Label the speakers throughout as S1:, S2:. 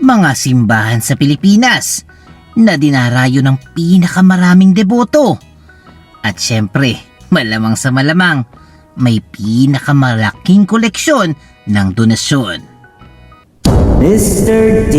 S1: mga simbahan sa Pilipinas na dinarayo ng pinakamaraming deboto. At syempre, malamang sa malamang, may pinakamalaking koleksyon ng donasyon.
S2: Mr. D.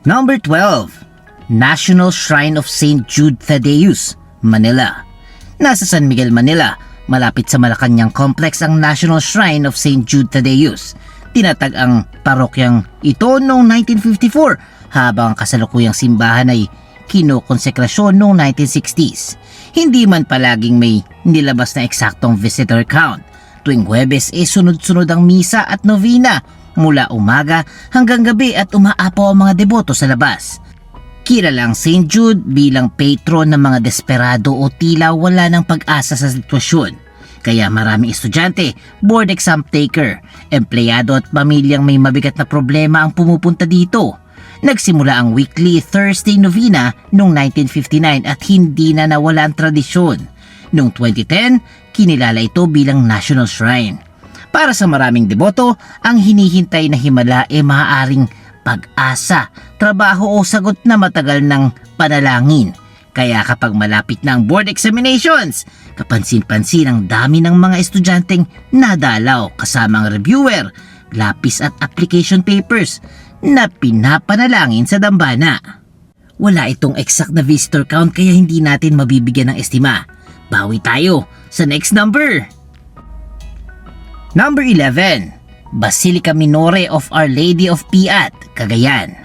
S1: Number 12, National Shrine of St. Jude Thaddeus, Manila. Nasa San Miguel, Manila, malapit sa Malacañang Complex ang National Shrine of St. Jude Thaddeus. Tinatag ang parokyang ito noong 1954 habang ang kasalukuyang simbahan ay kinokonsekrasyon noong 1960s. Hindi man palaging may nilabas na eksaktong visitor count. Tuwing Huwebes sunod-sunod ang misa at novena mula umaga hanggang gabi at umaapaw ang mga deboto sa labas. Kilala ang St. Jude bilang patron ng mga desperado o tila wala ng pag-asa sa sitwasyon. Kaya maraming estudyante, board exam taker, empleyado at pamilyang may mabigat na problema ang pumupunta dito. Nagsimula ang weekly Thursday novena noong 1959 at hindi na nawala ang tradisyon. Noong 2010, kinilala ito bilang National Shrine. Para sa maraming deboto, ang hinihintay na himala ay maaaring pag-asa, trabaho o sagot na matagal ng panalangin. Kaya kapag malapit na ang board examinations, kapansin-pansin ang dami ng mga estudyanteng nadalaw kasama ang reviewer, lapis at application papers na pinapanalangin sa dambana. Wala itong exact na visitor count kaya hindi natin mabibigyan ng estima. Bawi tayo sa next number. Number 11, Basilica Minore of Our Lady of Piat, Cagayan.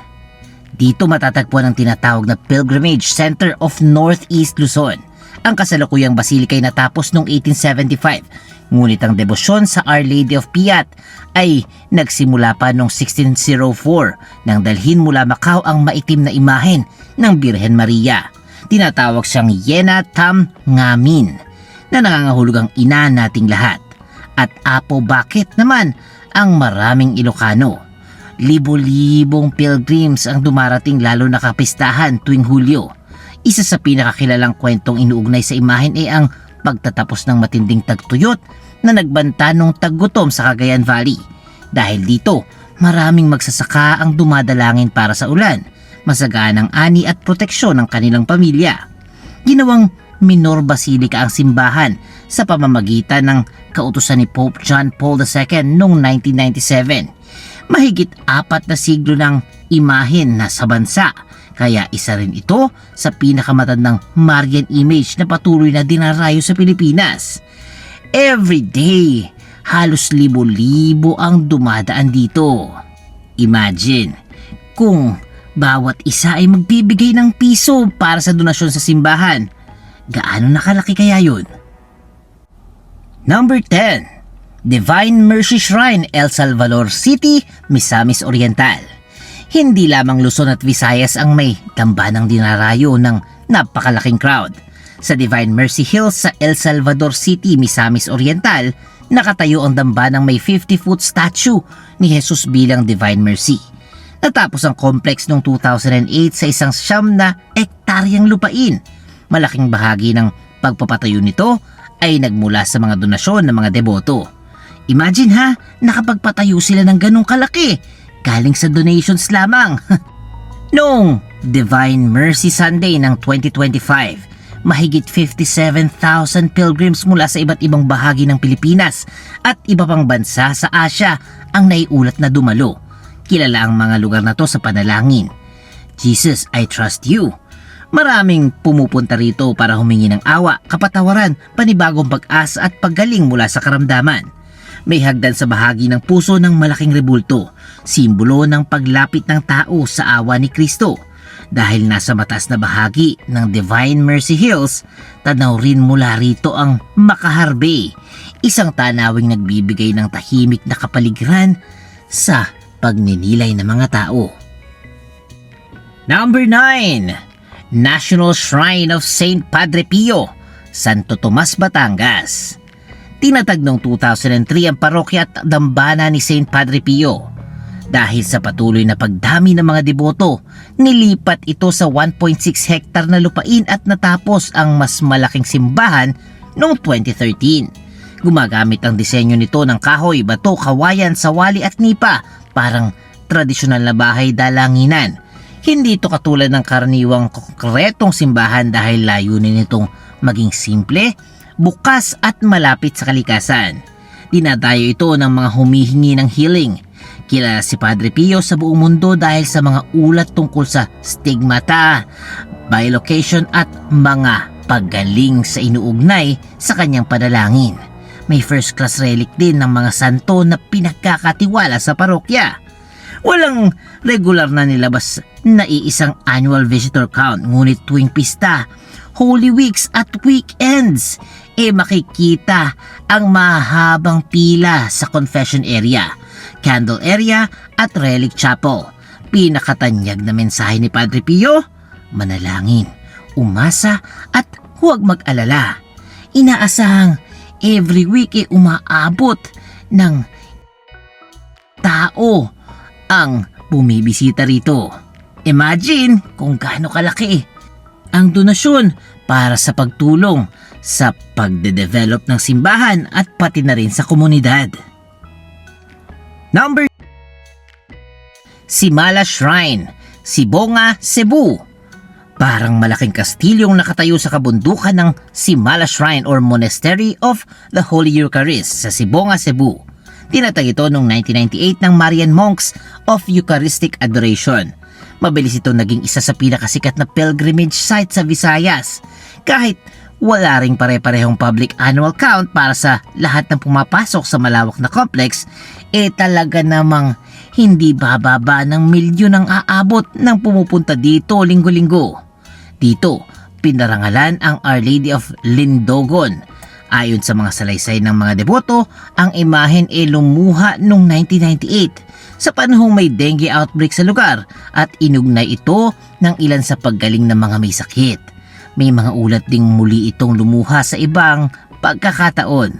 S1: Dito matatagpuan ang tinatawag na Pilgrimage Center of Northeast Luzon. Ang kasalukuyang basilika ay natapos noong 1875, ngunit ang debosyon sa Our Lady of Piat ay nagsimula pa noong 1604 nang dalhin mula Macau ang maitim na imahen ng Birhen Maria. Tinatawag siyang Yena Tam Ngamin na nangangahulog ang ina nating lahat. At Apo Bakit naman ang maraming Ilocano. Libo-libong pilgrims ang dumarating lalo na kapistahan tuwing Hulyo. Isa sa pinakakilalang kwentong inuugnay sa imahen ay ang pagtatapos ng matinding tagtuyot na nagbanta nung taggutom sa Cagayan Valley. Dahil dito, maraming magsasaka ang dumadalangin para sa ulan, masaganang ani at proteksyon ng kanilang pamilya. Ginawang minor basilica ang simbahan sa pamamagitan ng kautusan ni Pope John Paul II noong 1997. Mahigit 4 na siglo ng imahen na sa bansa, kaya isa rin ito sa pinakamatandang Marian image na patuloy na dinarayo sa Pilipinas. Every day, halos libo-libo ang dumadaan dito. Imagine, kung bawat isa ay magbibigay ng piso para sa donasyon sa simbahan, gaano nakalaki kaya yun? Number 10, Divine Mercy Shrine, El Salvador City, Misamis Oriental. Hindi lamang Luzon at Visayas ang may dambanang dinarayo ng napakalaking crowd. Sa Divine Mercy Hills sa El Salvador City, Misamis Oriental, nakatayo ang dambanang may 50-foot statue ni Jesus bilang Divine Mercy. Natapos ang complex noong 2008 sa isang 9 na ektaryang lupain. Malaking bahagi ng pagpapatayo nito ay nagmula sa mga donasyon ng mga deboto. Imagine ha, nakapagpatayo sila ng ganong kalaki, galing sa donations lamang. Noong Divine Mercy Sunday ng 2025, mahigit 57,000 pilgrims mula sa iba't ibang bahagi ng Pilipinas at iba pang bansa sa Asia ang naiulat na dumalo. Kilala ang mga lugar na to sa panalangin. Jesus, I trust you. Maraming pumupunta rito para humingi ng awa, kapatawaran, panibagong pag-asa at paggaling mula sa karamdaman. May hagdan sa bahagi ng puso ng malaking rebulto, simbolo ng paglapit ng tao sa awa ni Kristo. Dahil nasa mataas na bahagi ng Divine Mercy Hills, tanaw rin mula rito ang Makahar Bay, isang tanawing nagbibigay ng tahimik na kapaligiran sa pagninilay ng mga tao. Number 9, National Shrine of St. Padre Pio, Santo Tomas, Batangas. Tinatag noong 2003 ang parokya at dambana ni St. Padre Pio. Dahil sa patuloy na pagdami ng mga deboto, nilipat ito sa 1.6 hektar na lupain at natapos ang mas malaking simbahan noong 2013. Gumagamit ang disenyo nito ng kahoy, bato, kawayan, sawali at nipa, parang tradisyonal na bahay dalanginan. Hindi ito katulad ng karaniwang konkretong simbahan dahil layunin nitong maging simple, bukas at malapit sa kalikasan. Dinadayo ito ng mga humihingi ng healing. Kilala si Padre Pio sa buong mundo dahil sa mga ulat tungkol sa stigmata, bilocation at mga paggaling sa inuugnay sa kanyang panalangin. May first class relic din ng mga santo na pinagkakatiwala sa parokya. Walang regular na nilabas na iisang annual visitor count, ngunit tuwing pista, Holy Weeks at weekends, makikita ang mahabang pila sa confession area, candle area at relic chapel. Pinakatanyag na mensahe ni Padre Pio: manalangin, umasa at huwag mag-alala. Inaasahang every week umaabot ng tao ang bumibisita rito. Imagine kung gaano kalaki ang donasyon para sa pagtulong sa pagde-develop ng simbahan at pati na rin sa komunidad. Number Simala Shrine, Sibonga, Cebu. Parang malaking kastilyong nakatayo sa kabundukan ng Simala Shrine or Monastery of the Holy Eucharist sa Sibonga, Cebu. Tinatag ito noong 1998 ng Marian Monks of Eucharistic Adoration. Mabilis ito naging isa sa pinakasikat na pilgrimage site sa Visayas. Kahit wala ring pare-parehong public annual count para sa lahat ng pumapasok sa malawak na complex, talaga namang hindi bababa ng milyon ang aabot ng pumupunta dito linggo-linggo. Dito, pinarangalan ang Our Lady of Lindogon. Ayon sa mga salaysay ng mga deboto, ang imahen lumuha noong 1998 sa panahong may dengue outbreak sa lugar at inugnay ito ng ilan sa paggaling ng mga may sakit. May mga ulat ding muli itong lumuha sa ibang pagkakataon.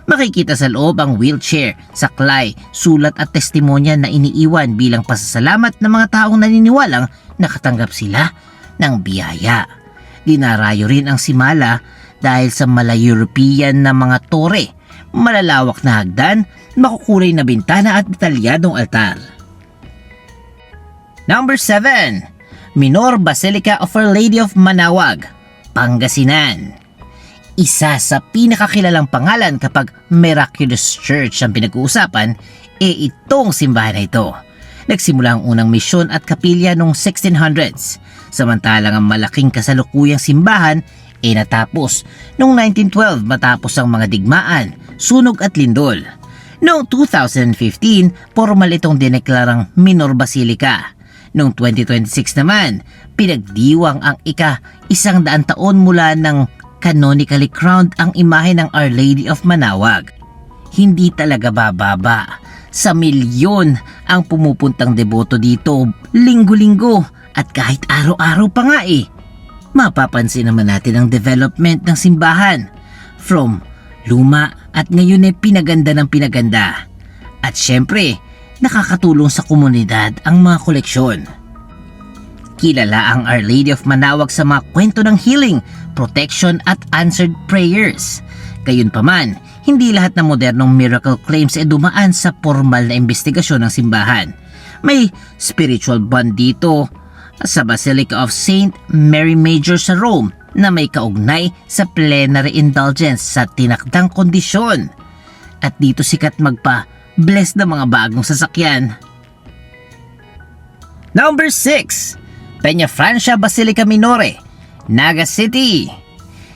S1: Makikita sa loob ang wheelchair, saklay, sulat at testimonya na iniiwan bilang pasasalamat ng mga taong naniniwalang nakatanggap sila ng biyaya. Dinarayo rin ang Simala dahil sa mala-European na mga tore, malalawak na hagdan, makukulay na bintana at detalyadong altar. Number 7. Minor Basilica of Our Lady of Manaoag, Pangasinan. Isa sa pinakakilalang pangalan kapag Miraculous Church ang pinag-uusapan, itong simbahan na ito. Nagsimula ang unang misyon at kapilya noong 1600s, samantalang ang malaking kasalukuyang simbahan natapos noong 1912 matapos ang mga digmaan, sunog at lindol. Noong 2015, formal itong dineklarang Minor Basilica. Noong 2026 naman, pinagdiwang ang ika-100 taon mula ng canonically crowned ang imahe ng Our Lady of Manaoag. Hindi talaga bababa. Sa milyon ang pumupuntang deboto dito linggo-linggo at kahit araw-araw pa nga Mapapansin naman natin ang development ng simbahan. From luma at ngayon pinaganda ng pinaganda. At syempre, nakakatulong sa komunidad ang mga koleksyon. Kilala ang Our Lady of Manaoag sa mga kwento ng healing, protection at answered prayers. Gayunpaman, hindi lahat ng modernong miracle claims dumaan sa formal na investigasyon ng simbahan. May spiritual bond dito sa Basilica of Saint Mary Major sa Rome na may kaugnay sa plenary indulgence sa tinakdang kondisyon. At dito sikat magpa-bless ng mga bagong sasakyan. Number 6. Peñafrancia Basilica Minore, Naga City.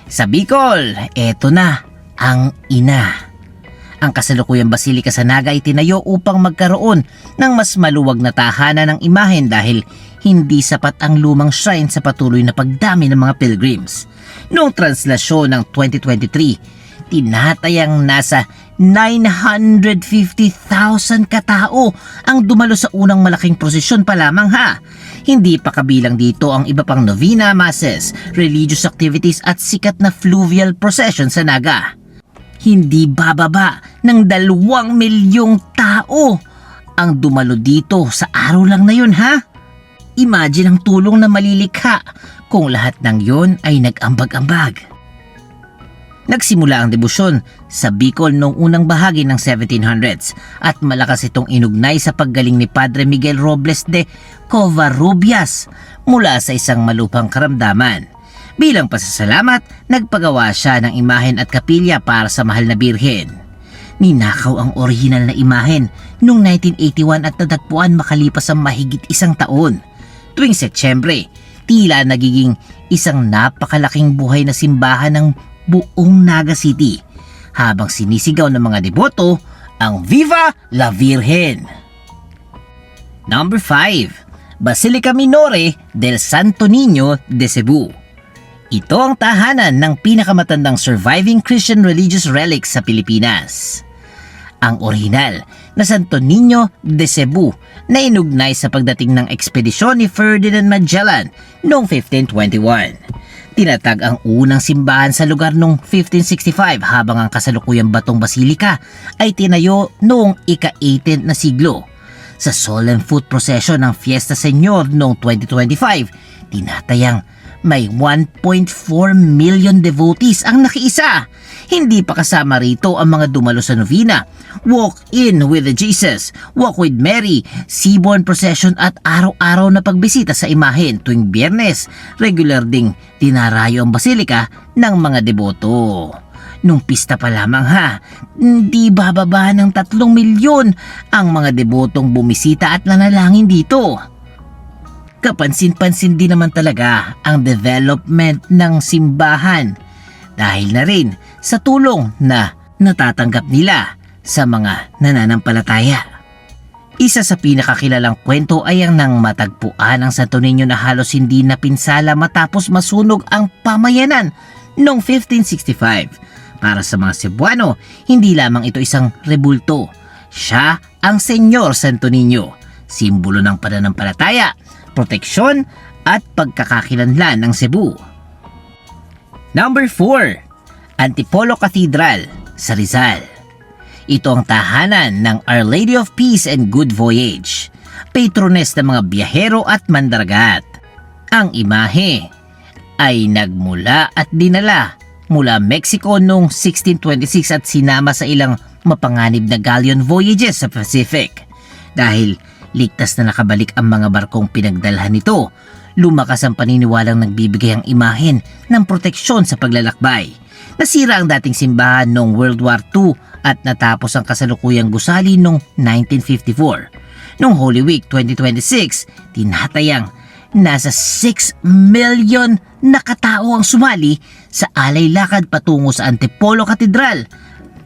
S1: Sa Bicol, eto na ang ina. Ang kasalukuyang basilika sa Naga ay tinayo upang magkaroon ng mas maluwag na tahanan ng imahen dahil hindi sapat ang lumang shrine sa patuloy na pagdami ng mga pilgrims. Noong translasyon ng 2023, tinatayang nasa 950,000 katao ang dumalo sa unang malaking prosesyon pa lamang Hindi pa kabilang dito ang iba pang novena masses, religious activities at sikat na fluvial procession sa Naga. Hindi bababa ng 2 milyong tao ang dumalo dito sa araw lang na yun Imagine ang tulong na malilikha kung lahat ng yon ay nag-ambag-ambag. Nagsimula ang debosyon sa Bicol noong unang bahagi ng 1700s at malakas itong inugnay sa paggaling ni Padre Miguel Robles de Covarrubias mula sa isang malupang karamdaman. Bilang pasasalamat, nagpagawa siya ng imahen at kapilya para sa mahal na birhen. Ninakaw ang orihinal na imahen noong 1981 at natagpuan makalipas ang mahigit isang taon. Tuwing Setyembre, tila nagiging isang napakalaking buhay na simbahan ng buong Naga City habang sinisigaw ng mga deboto ang Viva la Virgen! Number 5. Basilica Minore del Santo Niño de Cebu. Ito ang tahanan ng pinakamatandang surviving Christian religious relics sa Pilipinas. Ang orihinal na Santo Niño de Cebu na inugnay sa pagdating ng ekspedisyon ni Ferdinand Magellan noong 1521. Tinatag ang unang simbahan sa lugar noong 1565 habang ang kasalukuyang batong basilika ay tinayo noong ika-18 na siglo. Sa solemn foot procession ng Fiesta Señor noong 2025, tinatayang may 1.4 million devotees ang nakiisa. Hindi pa kasama rito ang mga dumalo sa novena, walk-in with Jesus, walk with Mary, seaborne procession at araw-araw na pagbisita sa imahen tuwing Biyernes. Regular ding dinarayo ang basilika ng mga deboto. Nung pista pa lamang hindi bababa ng 3 milyon ang mga debotong bumisita at nanalangin dito. Kapansin-pansin din naman talaga ang development ng simbahan dahil na rin sa tulong na natatanggap nila sa mga nananampalataya. Isa sa pinakakilalang kwento ay ang nang matagpuan ng Santo Niño na halos hindi napinsala matapos masunog ang pamayanan noong 1565. Para sa mga Cebuano, hindi lamang ito isang rebulto. Siya ang Senyor Santo Niño, simbolo ng pananampalataya, proteksyon at pagkakakilanlan ng Cebu. Number 4. Antipolo Cathedral sa Rizal. Ito ang tahanan ng Our Lady of Peace and Good Voyage, patrones ng mga biyahero at mandaragat. Ang imahe ay nagmula at dinala mula Mexico noong 1626 at sinama sa ilang mapanganib na galleon voyages sa Pacific. Dahil ligtas na nakabalik ang mga barkong pinagdalhan nito, lumakas ang paniniwalang nagbibigay ang imahen ng proteksyon sa paglalakbay. Nasira ang dating simbahan noong World War II at natapos ang kasalukuyang gusali noong 1954. Noong Holy Week 2026, tinatayang nasa 6 million na katao ang sumali sa alay lakad patungo sa Antipolo Cathedral.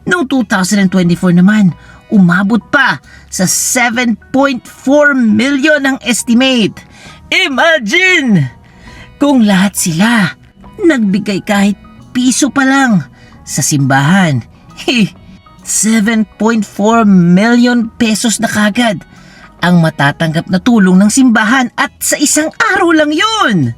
S1: Noong 2024 naman, umabot pa sa 7.4 million ang estimate. Imagine! Kung lahat sila nagbigay kahit piso pa lang sa simbahan, 7.4 million pesos na kagad ang matatanggap na tulong ng simbahan at sa isang araw lang yun.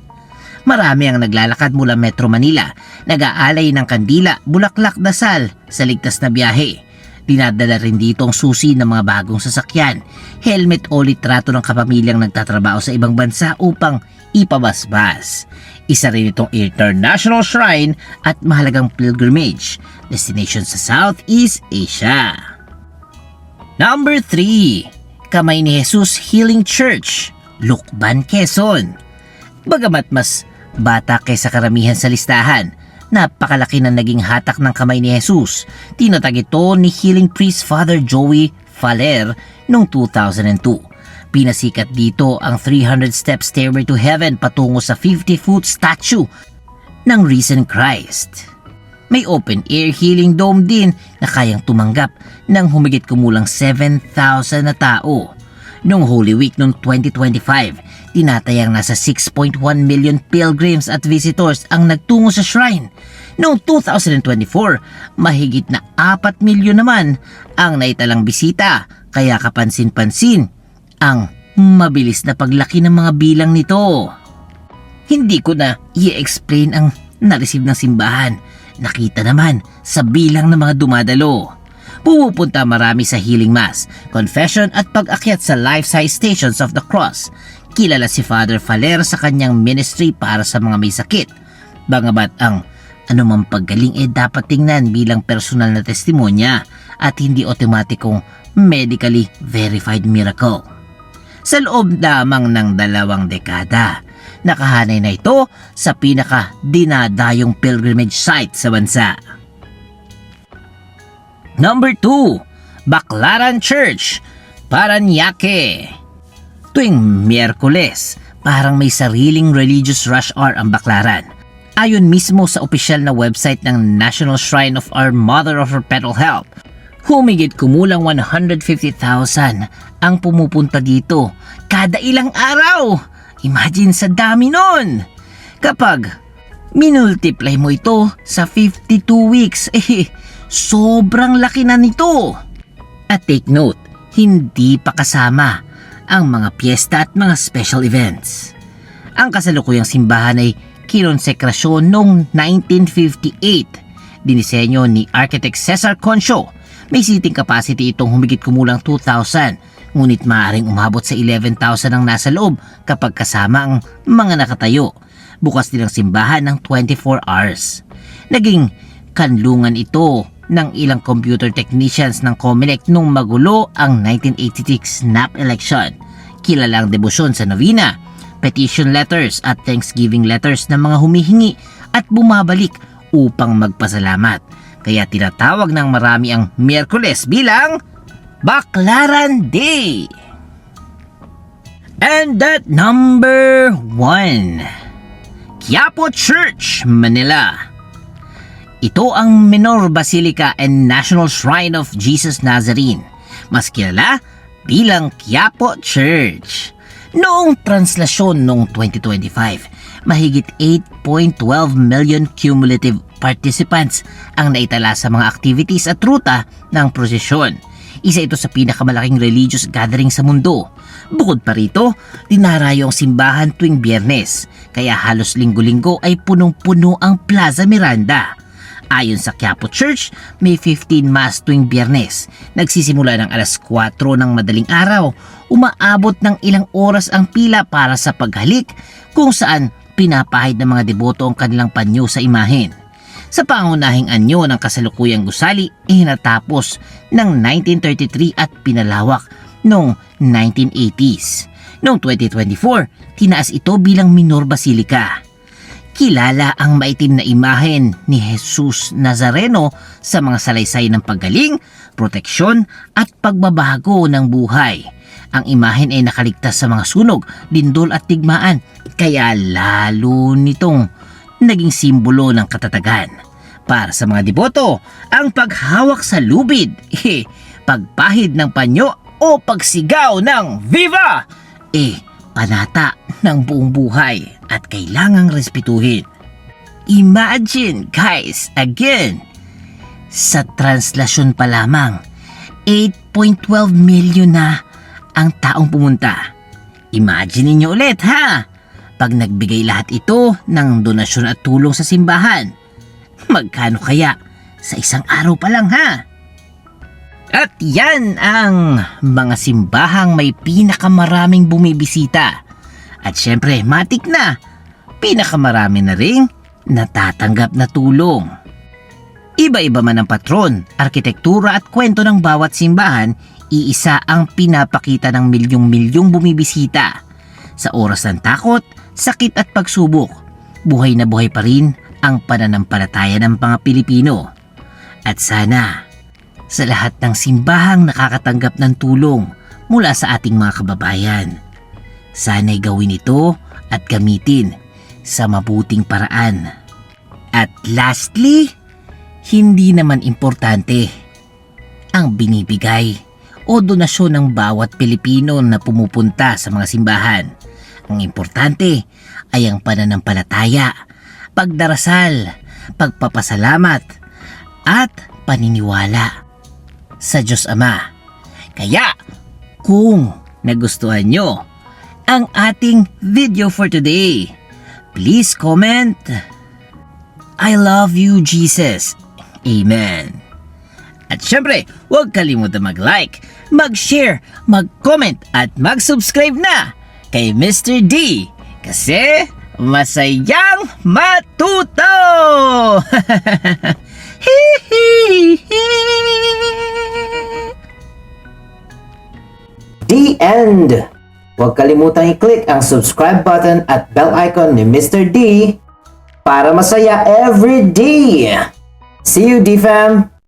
S1: Marami ang naglalakad mula Metro Manila, nag-aalay ng kandila, bulaklak, dasal sa ligtas na biyahe. Dinadala rin dito ang susi ng mga bagong sasakyan, helmet o litrato ng kapamilyang nagtatrabaho sa ibang bansa upang ipabasbas. Isa rin itong international shrine at mahalagang pilgrimage destination sa Southeast Asia. Number 3. Kamay ni Jesus Healing Church, Lucban, Quezon. Bagamat mas bata kaysa karamihan sa listahan, napakalaki na naging hatak ng kamay ni Jesus. Tinatag ito ni healing priest Father Joey Faller noong 2002. Pinasikat dito ang 300-step stairway to heaven patungo sa 50-foot statue ng risen Christ. May open-air healing dome din na kayang tumanggap ng humigit kumulang 7,000 na tao. Noong Holy Week noong 2025, tinatayang nasa 6.1 million pilgrims at visitors ang nagtungo sa shrine. Noong 2024, mahigit na 4 milyon naman ang naitalang bisita, kaya kapansin-pansin ang mabilis na paglaki ng mga bilang nito. Hindi ko na i-explain ang na-receive ng simbahan. Nakita naman sa bilang ng mga dumadalo. Pumupunta marami sa healing mass, confession at pag-akyat sa life-size stations of the cross. Kilala si Father Faller sa kanyang ministry para sa mga may sakit. Bangabat ang Anumang paggaling dapat tingnan bilang personal na testimonya at hindi otomatikong medically verified miracle. Sa loob lamang ng 2 dekada, nakahanay na ito sa pinaka-dinadayong pilgrimage site sa bansa. Number 2, Baclaran Church, Parañaque. Tuwing Miyerkules, parang may sariling religious rush hour ang Baclaran. Ayon mismo sa opisyal na website ng National Shrine of Our Mother of Perpetual Help, humigit kumulang 150,000 ang pumupunta dito kada ilang araw. Imagine sa dami nun! Kapag minultiply mo ito sa 52 weeks, sobrang laki na nito. At take note, hindi pa kasama ang mga piyesta at mga special events. Ang kasalukuyang simbahan ay kinonsekrasyon noong 1958. Dinisenyo ni Architect Cesar Concho. May seating capacity itong humigit kumulang 2,000, ngunit maaaring umabot sa 11,000 ang nasa loob kapag kasama ang mga nakatayo. Bukas din ang simbahan ng 24 hours. Naging kanlungan ito ng ilang computer technicians ng COMELEC nung magulo ang 1986 snap election. Kilalang debosyon sa novena, petition letters at Thanksgiving letters ng mga humihingi at bumabalik upang magpasalamat. Kaya tinatawag ng marami ang Miyerkules bilang Baclaran Day. And at number 1, Quiapo Church, Manila. Ito ang Menor Basilica and National Shrine of Jesus Nazarene, mas kilala bilang Quiapo Church. Noong translasyon noong 2025, mahigit 8.12 million cumulative participants ang naitala sa mga activities at ruta ng prosesyon. Isa ito sa pinakamalaking religious gathering sa mundo. Bukod pa rito, dinarayo ang simbahan tuwing Biyernes, kaya halos linggo-linggo ay punong-puno ang Plaza Miranda. Ayon sa Quiapo Church, may 15 mass tuwing Biyernes. Nagsisimula ng alas 4 ng madaling araw. Umaabot ng ilang oras ang pila para sa paghalik, kung saan pinapahid ng mga deboto ang kanilang panyo sa imahen. Sa pangunahing anyo ng kasalukuyang gusali, hinatapos ng 1933 at pinalawak noong 1980s. Noong 2024, tinaas ito bilang Minor Basilica. Kilala ang maitim na imahen ni Jesus Nazareno sa mga salaysay ng paggaling, proteksyon at pagbabago ng buhay. Ang imahen ay nakaligtas sa mga sunog, lindol at digmaan, kaya lalo nitong naging simbolo ng katatagan. Para sa mga deboto, ang paghawak sa lubid, pagpahid ng panyo o pagsigaw ng Viva! Panata ng buong buhay at kailangang respetuhin. Imagine guys, again, sa translasyon pa lamang, 8.12 million na ang taong pumunta. Imagine niyo ulit ha, pag nagbigay lahat ito ng donasyon at tulong sa simbahan, magkano kaya sa isang araw pa lang ha? At yan ang mga simbahang may pinakamaraming bumibisita. At syempre, matik na, pinakamarami na ring natatanggap na tulong. Iba-iba man ang patron, arkitektura at kwento ng bawat simbahan, iisa ang pinapakita ng milyong-milyong bumibisita. Sa oras ng takot, sakit at pagsubok, buhay na buhay pa rin ang pananampalataya ng mga Pilipino. At sana, sa lahat ng simbahang nakakatanggap ng tulong mula sa ating mga kababayan, sana'y gawin ito at gamitin sa mabuting paraan. At lastly, hindi naman importante ang binibigay o donasyon ng bawat Pilipino na pumupunta sa mga simbahan. Ang importante ay ang pananampalataya, pagdarasal, pagpapasalamat at paniniwala sa Diyos Ama. Kaya kung nagustuhan nyo ang ating video for today, please comment, I love you Jesus. Amen. At syempre, huwag kalimutan mag-like, mag-share, mag-comment at mag-subscribe na kay Mr. D kasi masayang matuto! The end! Huwag kalimutang i-click ang subscribe button at bell icon ni Mr. D para masaya every day! See you, D-Fam!